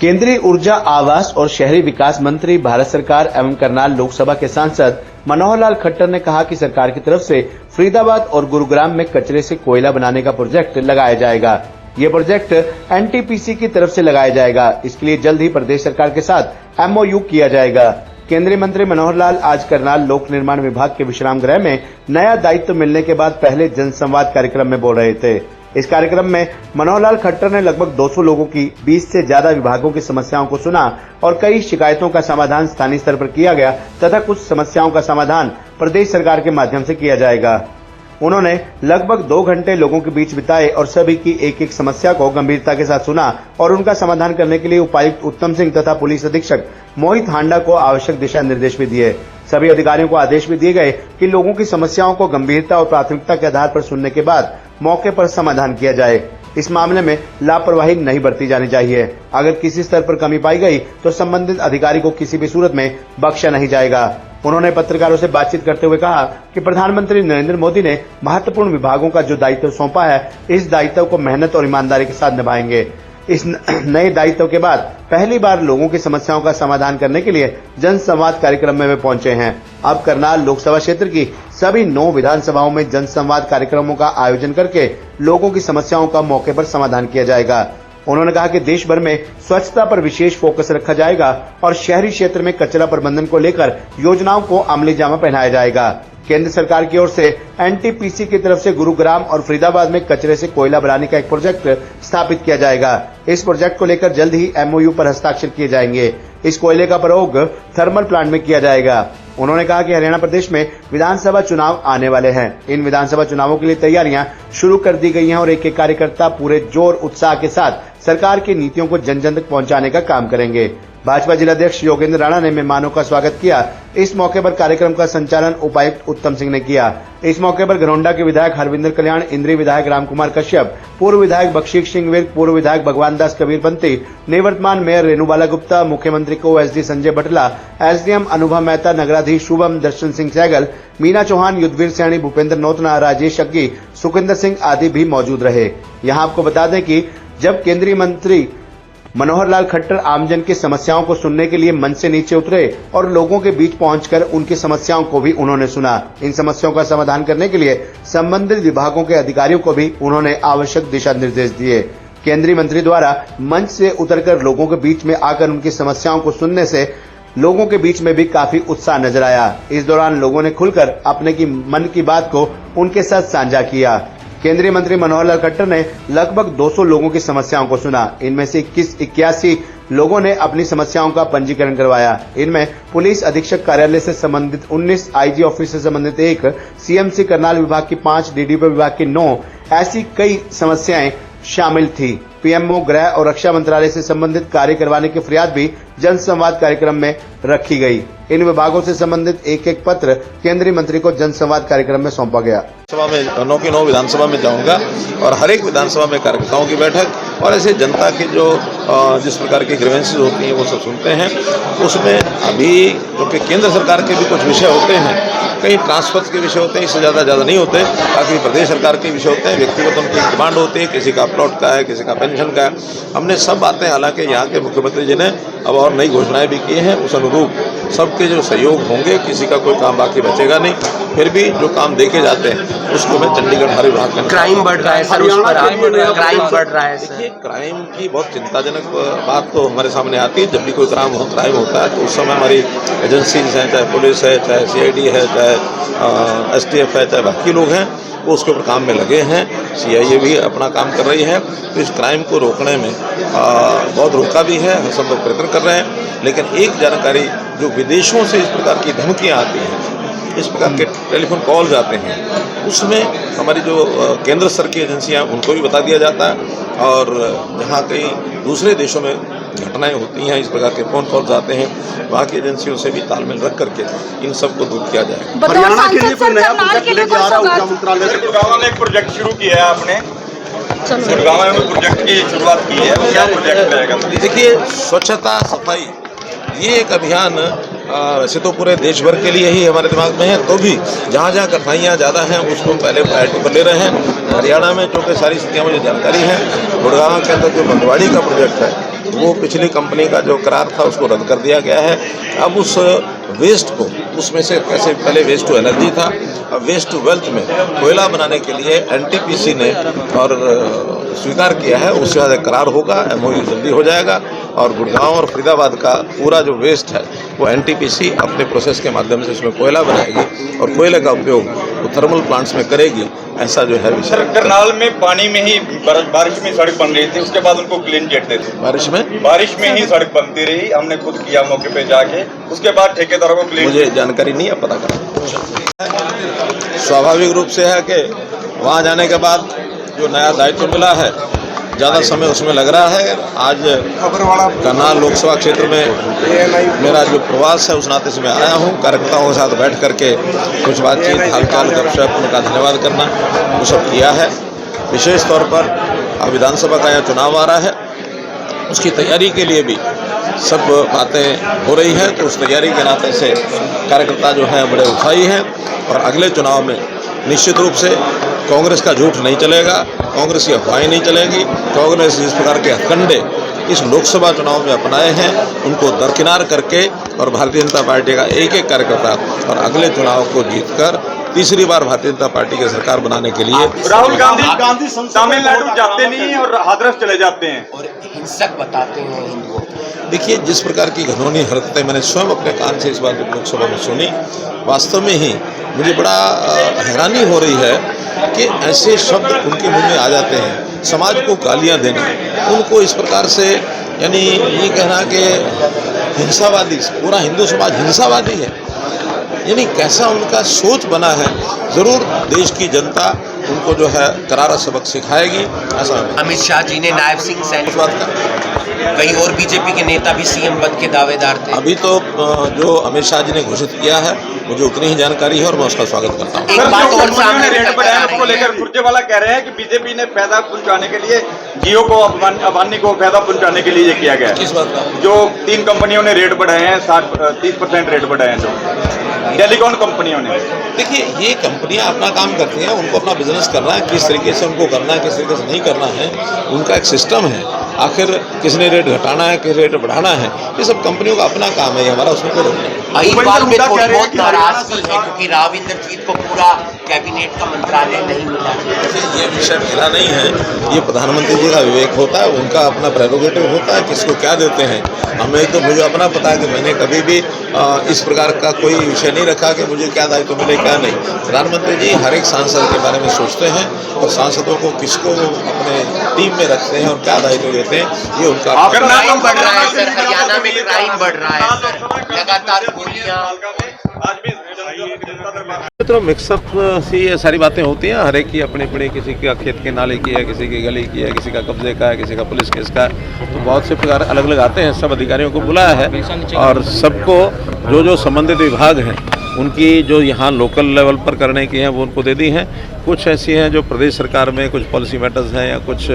केंद्रीय ऊर्जा, आवास और शहरी विकास मंत्री, भारत सरकार एवं करनाल लोकसभा के सांसद मनोहर लाल खट्टर ने कहा कि सरकार की तरफ से फरीदाबाद और गुरुग्राम में कचरे से कोयला बनाने का प्रोजेक्ट लगाया जाएगा। ये प्रोजेक्ट एनटीपीसी की तरफ से लगाया जाएगा। इसके लिए जल्द ही प्रदेश सरकार के साथ एमओयू किया जाएगा। केंद्रीय मंत्री मनोहर लाल आज करनाल लोक निर्माण विभाग के विश्राम गृह में नया दायित्व मिलने के बाद पहले जनसंवाद कार्यक्रम में बोल रहे थे। इस कार्यक्रम में मनोहर लाल खट्टर ने लगभग 200 लोगों की 20 से ज्यादा विभागों की समस्याओं को सुना और कई शिकायतों का समाधान स्थानीय स्तर पर किया गया तथा कुछ समस्याओं का समाधान प्रदेश सरकार के माध्यम से किया जाएगा। उन्होंने लगभग 2 घंटे लोगों के बीच बिताए और सभी की एक एक समस्या को गंभीरता के साथ सुना और उनका समाधान करने के लिए उपायुक्त उत्तम सिंह तथा पुलिस अधीक्षक मोहित हांडा को आवश्यक दिशा निर्देश भी दिए। सभी अधिकारियों को आदेश भी दिए गए कि लोगों की समस्याओं को गंभीरता और प्राथमिकता के आधार पर सुनने के बाद मौके पर समाधान किया जाए। इस मामले में लापरवाही नहीं बरती जानी चाहिए। अगर किसी स्तर पर कमी पाई गई तो संबंधित अधिकारी को किसी भी सूरत में बख्शा नहीं जाएगा। उन्होंने पत्रकारों से बातचीत करते हुए कहा कि प्रधानमंत्री नरेंद्र मोदी ने महत्वपूर्ण विभागों का जो दायित्व सौंपा है, इस दायित्व को मेहनत और ईमानदारी के साथ निभाएंगे। इस नए दायित्व के बाद पहली बार लोगों की समस्याओं का समाधान करने के लिए जनसंवाद कार्यक्रम में वे पहुंचे हैं। अब करनाल लोकसभा क्षेत्र की सभी 9 विधानसभाओं में जनसंवाद कार्यक्रमों का आयोजन करके लोगों की समस्याओं का मौके पर समाधान किया जाएगा। उन्होंने कहा कि देश भर में स्वच्छता पर विशेष फोकस रखा जाएगा और शहरी क्षेत्र में कचरा प्रबंधन को लेकर योजनाओं को अमली जामा पहनाया जाएगा। केंद्र सरकार की ओर से एनटीपीसी की तरफ से गुरुग्राम और फरीदाबाद में कचरे से कोयला बनाने का एक प्रोजेक्ट स्थापित किया जाएगा। इस प्रोजेक्ट को लेकर जल्द ही एमओयू पर हस्ताक्षर किए जाएंगे। इस कोयले का प्रयोग थर्मल प्लांट में किया जाएगा। उन्होंने कहा कि हरियाणा प्रदेश में विधानसभा चुनाव आने वाले हैं। इन विधानसभा चुनावों के लिए तैयारियां शुरू कर दी गई हैं और एक-एक कार्यकर्ता पूरे जोर उत्साह के साथ सरकार की नीतियों को जन जन तक पहुंचाने का काम करेंगे। भाजपा जिलाध्यक्ष योगेंद्र राणा ने मेहमानों का स्वागत किया। इस मौके पर कार्यक्रम का संचालन उपायुक्त उत्तम सिंह ने किया। इस मौके पर घरौंडा के विधायक हरविंदर कल्याण, इंद्री विधायक रामकुमार कश्यप, पूर्व विधायक बख्शीश सिंह विर्क, पूर्व विधायक भगवान दास कबीरपंथी, निवर्तमान मेयर रेणुबाला गुप्ता, मुख्यमंत्री को एसडी संजय बटला, एसडीएम अनुभव मेहता, नगराधीश शुभम, दर्शन सिंह सहगल, मीना चौहान, युद्धवीर सैनी, भूपेंद्र नौतना, राजेश अग्गी, सुखिंदर सिंह आदि भी मौजूद रहे। यहाँ आपको बता दें कि जब केंद्रीय मंत्री मनोहर लाल खट्टर आमजन की समस्याओं को सुनने के लिए मंच से नीचे उतरे और लोगों के बीच पहुंचकर उनकी समस्याओं को भी उन्होंने सुना। इन समस्याओं का समाधान करने के लिए संबंधित विभागों के अधिकारियों को भी उन्होंने आवश्यक दिशा निर्देश दिए। केंद्रीय मंत्री द्वारा मंच से उतरकर लोगों के बीच में आकर उनकी समस्याओं को सुनने से लोगों के बीच में भी काफी उत्साह नजर आया। इस दौरान लोगों ने खुलकर अपने की मन की बात को उनके साथ साझा किया। केंद्रीय मंत्री मनोहर लाल खट्टर ने लगभग 200 लोगों की समस्याओं को सुना। इनमें से 81 लोगों ने अपनी समस्याओं का पंजीकरण करवाया। इनमें पुलिस अधीक्षक कार्यालय से संबंधित 19, आईजी ऑफिस से संबंधित 1, सीएमसी करनाल विभाग की 5, डीडीपी विभाग की 9 ऐसी कई समस्याएं शामिल थी। पीएमओ, गृह और रक्षा मंत्रालय से संबंधित कार्य करवाने की फरियाद भी जनसंवाद कार्यक्रम में रखी गई। इन विभागों से संबंधित एक-एक पत्र केंद्रीय मंत्री को जनसंवाद कार्यक्रम में सौंपा गया। सभा में 9 की 9 विधानसभा में जाऊंगा और हर एक विधानसभा में कार्यकर्ताओं की बैठक और ऐसे जनता की जो जिस प्रकार की ग्रीवेंसेस होती हैं वो सब सुनते हैं। उसमें अभी क्योंकि केंद्र सरकार के भी कुछ विषय होते हैं, कई ट्रांसफर्स के विषय होते हैं, इससे ज़्यादा नहीं होते। बाकी प्रदेश सरकार के विषय होते हैं, व्यक्तिगत उनकी डिमांड होती है, किसी का प्लॉट का है, किसी का पेंशन का है। हमने सब बातें, हालांकि यहाँ के मुख्यमंत्री जी ने अब और नई घोषणाएं भी की हैं, उस अनुरूप सबके जो सहयोग होंगे, किसी का कोई काम बाकी बचेगा नहीं। फिर भी जो काम देखे जाते हैं उसको मैं चंडीगढ़ हर विभाग में। क्राइम बढ़ रहा है सर, उस पर क्राइम बढ़ रहा है। देखिए, क्राइम की बहुत चिंताजनक बात तो हमारे सामने आती है। जब भी कोई क्राइम होता है तो उस समय हमारी एजेंसीज हैं, चाहे पुलिस है, चाहे सीआईडी है, चाहे एसटीएफ है, चाहे बाकी लोग हैं, वो उसके ऊपर काम में लगे हैं। सीआईए भी अपना काम कर रही है। तो इस क्राइम को रोकने में बहुत रोका भी है, हम सब लोग प्रयत्न कर रहे हैं। लेकिन एक जानकारी, जो विदेशों से इस प्रकार की धमकियाँ आती हैं, इस प्रकार के टेलीफोन कॉल्स आते हैं, उसमें हमारी जो केंद्र स्तर की एजेंसियां, उनको भी बता दिया जाता है। और जहाँ कई दूसरे देशों में घटनाएं होती हैं, इस प्रकार के फोन कॉल्स आते हैं, वहाँ की एजेंसियों से भी तालमेल रख करके इन सब को दूर किया जाए। हरियाणा के लिए कोई नया प्रोजेक्ट लेके आ रहा है ऊर्जा मंत्रालय से? गुड़गांव में एक प्रोजेक्ट शुरू किया है आपने, गुड़गांव में प्रोजेक्ट की शुरुआत की है, क्या प्रोजेक्ट रहेगा? देखिए, स्वच्छता सफाई ये एक अभियान वैसे तो पूरे देश भर के लिए ही हमारे दिमाग में है, तो भी जहाँ जहाँ कठिनाइयाँ ज़्यादा हैं उसको पहले प्रायोरिटी पर ले रहे हैं। हरियाणा में चूँकि सारी स्थितियाँ मुझे जानकारी हैं, गुड़गांव के अंदर जो बंदवाड़ी का प्रोजेक्ट है वो पिछली कंपनी का जो करार था उसको रद्द कर दिया गया है। अब उस वेस्ट को, उसमें से कैसे पहले वेस्ट टू एनर्जी था, अब वेस्ट टू वेल्थ में कोयला बनाने के लिए एनटीपीसी ने और स्वीकार किया है। उससे ज़्यादा करार होगा, एमओयू जल्दी हो जाएगा और गुड़गांव और फरीदाबाद का पूरा जो वेस्ट है वो एनटीपीसी अपने प्रोसेस के माध्यम से उसमें कोयला बनाएगी और कोयले का उपयोग वो थर्मल प्लांट्स में करेगी। ऐसा जो है विषय। करनाल में पानी में ही बारिश में सड़क बन रही थी, उसके बाद उनको क्लीन चिट दे दी। बारिश में ही सड़क बनती रही, हमने खुद किया मौके पे जाके, उसके बाद ठेकेदारों को क्लीन। मुझे जानकारी नहीं है, पता करें। स्वाभाविक रूप से है कि वहाँ जाने के बाद जो नया दायित्व मिला है, ज़्यादा समय उसमें लग रहा है। आज करनाल लोकसभा क्षेत्र में मेरा जो प्रवास है उस नाते से मैं आया हूँ। कार्यकर्ताओं के साथ बैठ करके कुछ बातचीत, हालचाल, गपशप, उनका धन्यवाद करना, वो सब किया है। विशेष तौर पर विधानसभा का यह चुनाव आ रहा है, उसकी तैयारी के लिए भी सब बातें हो रही हैं। तो उस तैयारी के नाते से कार्यकर्ता जो हैं बड़े उत्साही हैं और अगले चुनाव में निश्चित रूप से कांग्रेस का झूठ नहीं चलेगा, कांग्रेस की अफवाहें नहीं चलेगी। कांग्रेस जिस प्रकार के हथकंडे इस लोकसभा चुनाव में अपनाए हैं उनको दरकिनार करके और भारतीय जनता पार्टी का एक एक कार्यकर्ता और अगले चुनाव को जीतकर तीसरी बार भारतीय जनता पार्टी की सरकार बनाने के लिए। राहुल गांधी तमिलनाडु जाते नहीं और हाथरस चले जाते हैं और हिंसक बताते हैं हिंदुओं। देखिए, जिस प्रकार की घिनौनी हरकतें मैंने स्वयं अपने कान से इस बार लोकसभा में सुनी, वास्तव में ही मुझे बड़ा हैरानी हो रही है कि ऐसे शब्द उनके मुंह में आ जाते हैं। समाज को गालियां देना, उनको इस प्रकार से, यानी ये कहना कि हिंसावादी, पूरा हिंदू समाज हिंसावादी है, यानी कैसा उनका सोच बना है। जरूर देश की जनता उनको जो है करारा सबक सिखाएगी, ऐसा। अमित शाह जी ने नायब सिंह सैनी, कई और बीजेपी के नेता भी सीएम पद के दावेदार थे। अभी तो जो अमित शाह जी ने घोषित किया है मुझे उतनी ही जानकारी है और मैं उसका स्वागत करता हूँ। एक बात और सामने रेट बढ़ाया है, उसको लेकर सुरजेवाला कह रहे हैं कि बीजेपी ने फायदा पहुंचाने के लिए, जियो को, अबानी को फायदा पहुंचाने के लिए ये किया गया है। किस बात का? जो 3 कंपनियों ने रेट बढ़ाए हैं, 30% रेट बढ़ाए हैं, जो टेलीकॉम कंपनियों ने। देखिए, ये कंपनियां अपना काम करती हैं, उनको अपना बिजनेस करना है, किस तरीके से उनको करना है, किस तरीके से नहीं करना है, उनका एक सिस्टम है। आखिर किसने रेट घटाना है, किस रेट बढ़ाना है, ये सब कंपनियों का अपना काम है, ये हमारा उसमें कोई रोक नहीं। अहिरवाल में थोड़ी बहुत नाराजगी है क्योंकि राव इंद्रजीत को पूरा कैबिनेट का मंत्रालय नहीं मिला। ये विषय मेरा नहीं है, ये प्रधानमंत्री जी का विवेक होता है, उनका अपना प्रेरोगेटिव होता है, किसको क्या देते हैं। हमें तो, मुझे अपना पता है कि मैंने कभी भी इस प्रकार का कोई विषय नहीं रखा कि मुझे क्या दायित्व मिले क्या नहीं। प्रधानमंत्री जी हर एक सांसद के बारे में सोचते हैं और सांसदों को किसको अपने टीम में रखते हैं और क्या दायित्व देते हैं, ये उनका। क्राइम बढ़ रहा है सर, हरियाणा में क्राइम बढ़ रहा है सर, लगातार गोलियां। तो मिक्सअप सी ये सारी बातें होती हैं, हर एक की अपनी अपनी, किसी का खेत के नाले की है, किसी की गली की है, किसी का कब्जे का है, किसी का पुलिस केस का है। तो बहुत से प्रकार अलग अलग आते हैं। सब अधिकारियों को बुलाया है और सबको जो संबंधित विभाग हैं उनकी जो यहाँ लोकल लेवल पर करने की हैं वो उनको दे दी हैं। कुछ ऐसी हैं जो प्रदेश सरकार में कुछ पॉलिसी मैटर्स हैं या कुछ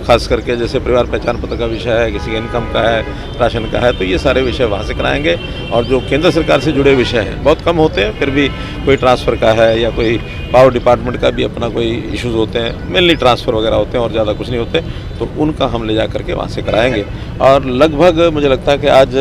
खास करके जैसे परिवार पहचान पत्र का विषय है, किसी के इनकम का है, राशन का है, तो ये सारे विषय वहाँ से कराएंगे। और जो केंद्र सरकार से जुड़े विषय हैं बहुत कम होते हैं, फिर भी कोई ट्रांसफ़र का है या कोई पावर डिपार्टमेंट का भी अपना कोई इश्यूज़ होते हैं, मेनली ट्रांसफ़र वगैरह होते हैं और ज़्यादा कुछ नहीं होते, तो उनका हम ले जा करके वहाँ से कराएंगे। और लगभग मुझे लगता है कि आज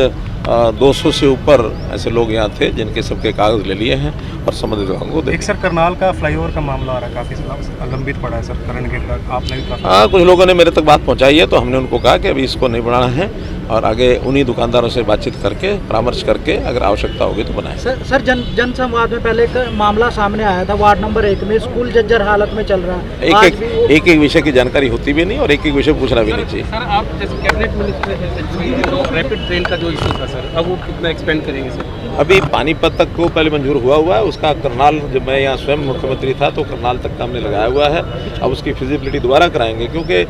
200 से ऊपर ऐसे लोग यहाँ थे जिनके सबके कागज ले लिए हैं और संबंधित विभागों को। एक सर करनाल का फ्लाईओवर का मामला आ रहा है, काफ़ी लंबित पड़ा है सर, करण के आपने भी हाँ, कुछ लोगों ने मेरे तक बात पहुँचाई है, तो हमने उनको कहा कि अभी इसको नहीं बढ़ाना है और आगे उन्हीं दुकानदारों से बातचीत करके परामर्श करके अगर आवश्यकता होगी तो बनाएं। सर जन संवाद में पहले एक मामला सामने आया था, वार्ड नंबर 1 में स्कूल जर्जर हालत में चल रहा है। एक एक विषय की जानकारी होती भी नहीं और एक एक विषय पूछना भी नहीं चाहिए। सर आप जैसे कैबिनेट मिनिस्टर तो रैपिड ट्रेन का जो इशू था सर, अब वो कितना एक्सपेंड करेंगे सर? अभी पानीपत तक को पहले मंजूर हुआ है, उसका करनाल, जब मैं यहाँ स्वयं मुख्यमंत्री था तो करनाल तक का हमने लगाया हुआ है। अब उसकी फिजिबिलिटी दोबारा कराएंगे क्योंकि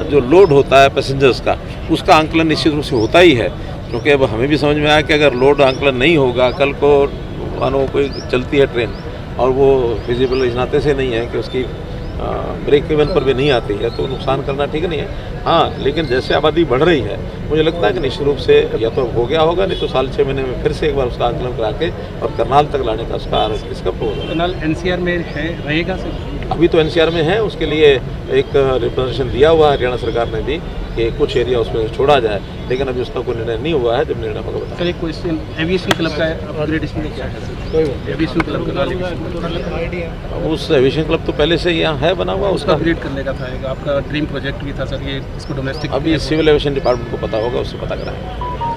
जो लोड होता है पैसेंजर्स का उसका आंकलन निश्चित रूप से होता ही है। क्योंकि अब हमें भी समझ में आया कि अगर लोड आंकलन नहीं होगा, कल को मानो कोई चलती है ट्रेन और वो फिजिबल इस नाते से नहीं है कि उसकी ब्रेक इवन पर भी नहीं आती है, तो नुकसान करना ठीक नहीं है। हाँ, लेकिन जैसे आबादी बढ़ रही है मुझे लगता है कि निश्चित रूप से या तो हो गया होगा, नहीं तो साल 6 महीने में फिर से एक बार उसका आंकलन करा के और करनाल तक लाने का उसका इसका होगा। करनाल NCR में है रहेगा सर? अभी तो एनसीआर में है, उसके लिए एक रिप्रेजेंटेशन दिया हुआ है हरियाणा सरकार ने भी कि कुछ एरिया उसमें छोड़ा जाए, लेकिन अभी उसका कोई निर्णय नहीं हुआ है। जब निर्णय होगा बताएंगे। सर एक क्वेश्चन, एविएशन क्लब का अपग्रेड इसमें क्या है सर? एविएशन क्लब का नाम, उस एविएशन क्लब तो पहले से यहाँ है बना हुआ, उसका उसका अपग्रेड करने का था, आपका ड्रीम प्रोजेक्ट भी था सर ये, इसको डोमेस्टिक अभी सिविल एविएशन डिपार्टमेंट को पता होगा, उससे पता कराएंगे।